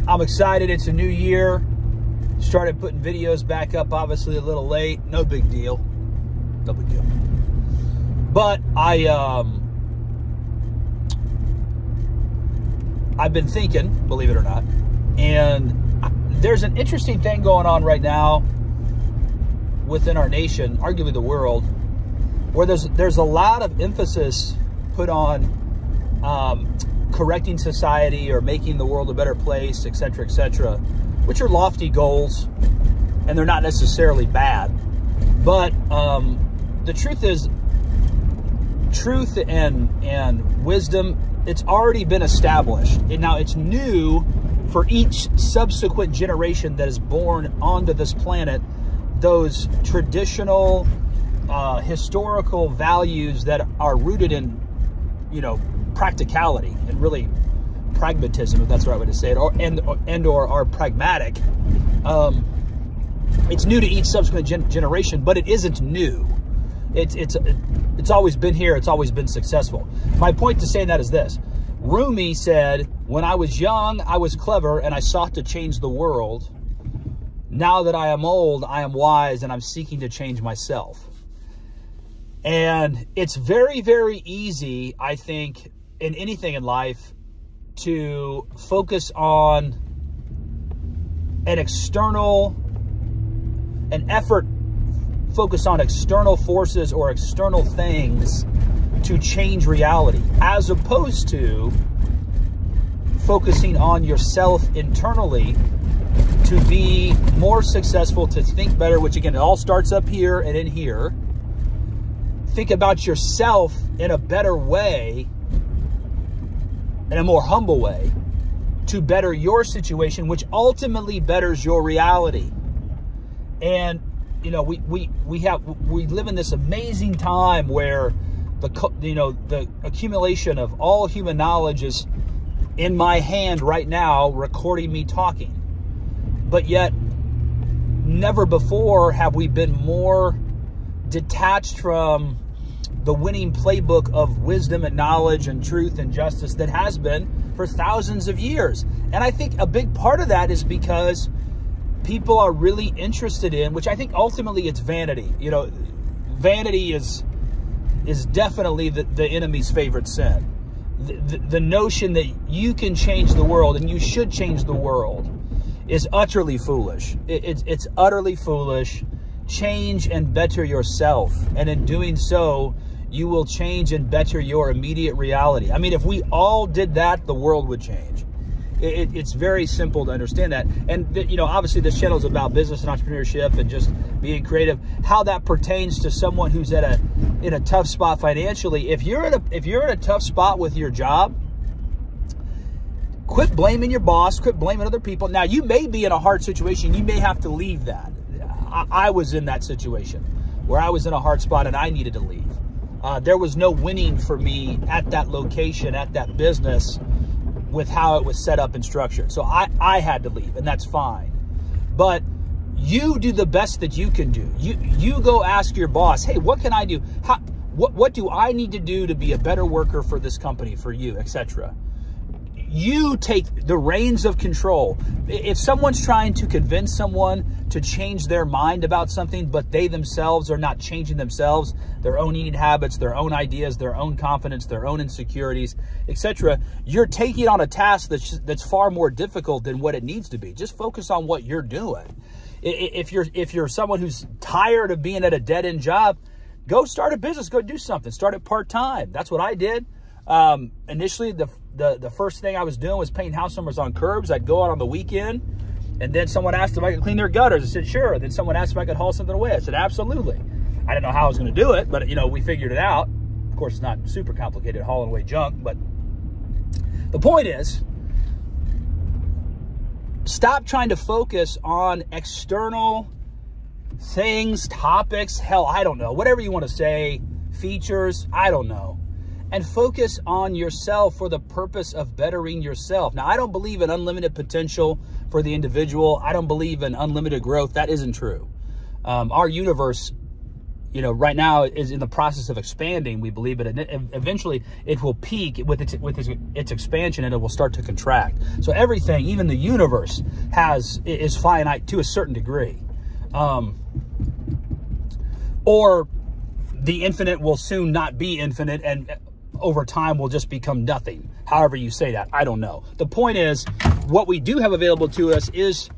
I'm excited. It's a new year. Started putting videos back up, obviously a little late. No big deal. No big deal. But I've been thinking, believe it or not, and there's an interesting thing going on right now within our nation, arguably the world, where there's a lot of emphasis put on correcting society or making the world a better place, etc., which are lofty goals, and they're not necessarily bad. But the truth is, truth and wisdom, it's already been established. And now it's new for each subsequent generation that is born onto this planet. Those traditional historical values that are rooted in, practicality and really pragmatism, if that's the right way to say it, or are pragmatic. It's new to each subsequent generation, but it isn't new. It's always been here. It's always been successful. My point to saying that is this: Rumi said, "When I was young, I was clever, and I sought to change the world. Now that I am old, I am wise, and I'm seeking to change myself." And it's very, very easy, I think, in anything in life, to focus on focus on external forces or external things to change reality, as opposed to focusing on yourself internally to be more successful, to think better, which again, it all starts up here and in here. Think about yourself in a better way, in a more humble way, to better your situation, which ultimately betters your reality. And we live in this amazing time where the accumulation of all human knowledge is in my hand right now, recording me talking. But yet, never before have we been more detached from the winning playbook of wisdom and knowledge and truth and justice that has been for thousands of years. And I think a big part of that is because people are really interested in, which I think ultimately it's vanity. Vanity is definitely the enemy's favorite sin. The notion that you can change the world and you should change the world is utterly foolish. It's utterly foolish. Change and better yourself. And in doing so, you will change and better your immediate reality. I mean, if we all did that, the world would change. It's very simple to understand that. And, obviously this channel is about business and entrepreneurship and just being creative. How that pertains to someone who's in a tough spot financially. If you're in a tough spot with your job, quit blaming your boss, quit blaming other people. Now, you may be in a hard situation. You may have to leave that. I was in that situation where I was in a hard spot and I needed to leave. There was no winning for me at that location, at that business, with how it was set up and structured. So I had to leave, and that's fine. But you do the best that you can do. You go ask your boss, hey, what can I do? What do I need to do to be a better worker for this company, for you, etc.? You take the reins of control. If someone's trying to convince someone to change their mind about something, but they themselves are not changing themselves, their own eating habits, their own ideas, their own confidence, their own insecurities, etc., you're taking on a task that's far more difficult than what it needs to be. Just focus on what you're doing. If you're someone who's tired of being at a dead-end job, go start a business, go do something. Start it part-time. That's what I did. Initially, the first thing I was doing was painting house numbers on curbs. I'd go out on the weekend, and then someone asked if I could clean their gutters. I said, sure. Then someone asked if I could haul something away. I said, absolutely. I didn't know how I was going to do it, but, we figured it out. Of course, it's not super complicated hauling away junk, but the point is, stop trying to focus on external things, topics, hell, I don't know, whatever you want to say, features, I don't know. And focus on yourself for the purpose of bettering yourself. Now, I don't believe in unlimited potential for the individual. I don't believe in unlimited growth. That isn't true. Our universe, right now is in the process of expanding, we believe, but eventually it will peak with its expansion, and it will start to contract. So everything, even the universe, is finite to a certain degree. Or the infinite will soon not be infinite, and over time will just become nothing. However you say that, I don't know. The point is, what we do have available to us is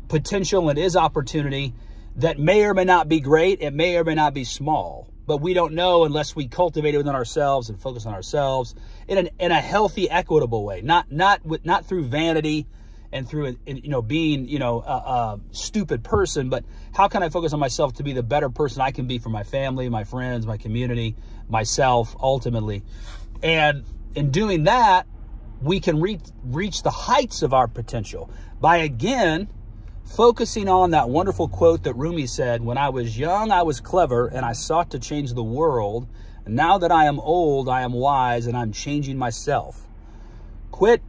potential and is opportunity that may or may not be great. It may or may not be small, but we don't know unless we cultivate it within ourselves and focus on ourselves in a healthy, equitable way, not through vanity and through, being, a stupid person, but how can I focus on myself to be the better person I can be for my family, my friends, my community, myself, ultimately. And in doing that, we can reach the heights of our potential by, again, focusing on that wonderful quote that Rumi said, "When I was young, I was clever, and I sought to change the world. And now that I am old, I am wise, and I'm changing myself." Quit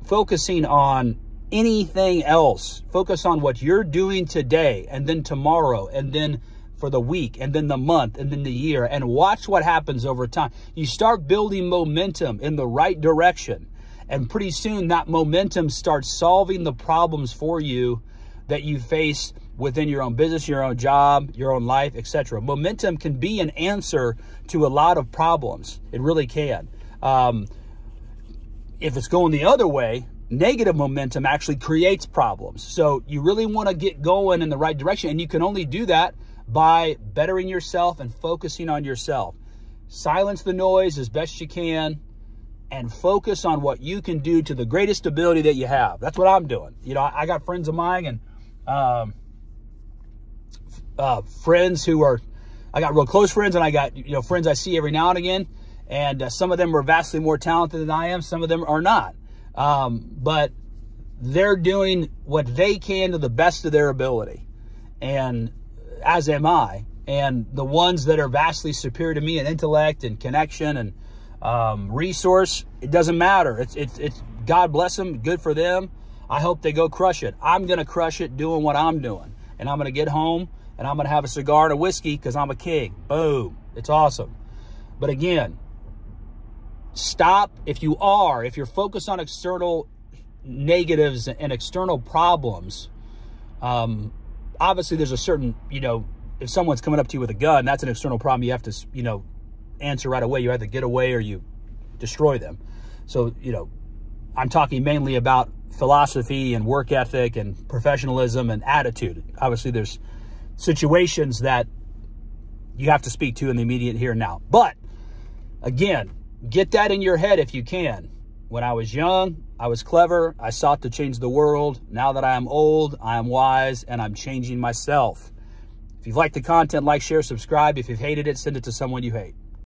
focusing on anything else. Focus on what you're doing today, and then tomorrow, and then for the week, and then the month, and then the year, and watch what happens over time. You start building momentum in the right direction, and pretty soon that momentum starts solving the problems for you that you face within your own business, your own job, your own life, etc. Momentum can be an answer to a lot of problems. It really can. If it's going the other way, negative momentum actually creates problems. So you really want to get going in the right direction, and you can only do that by bettering yourself and focusing on yourself. Silence the noise as best you can and focus on what you can do to the greatest ability that you have. That's what I'm doing. I got friends of mine and friends I got real close friends, and I got, friends I see every now and again. And some of them are vastly more talented than I am. Some of them are not. But they're doing what they can to the best of their ability. And as am I. And the ones that are vastly superior to me in intellect and connection and resource, it doesn't matter. It's God bless them. Good for them. I hope they go crush it. I'm going to crush it doing what I'm doing. And I'm going to get home and I'm going to have a cigar and a whiskey because I'm a king. Boom. It's awesome. But again, stop. If you're focused on external negatives and external problems, obviously there's a certain, if someone's coming up to you with a gun, that's an external problem. You have to, answer right away. You either get away or you destroy them. So, I'm talking mainly about philosophy and work ethic and professionalism and attitude. Obviously, there's situations that you have to speak to in the immediate here and now. But again, get that in your head if you can. When I was young, I was clever. I sought to change the world. Now that I am old, I am wise, and I'm changing myself. If you've liked the content, like, share, subscribe. If you've hated it, send it to someone you hate.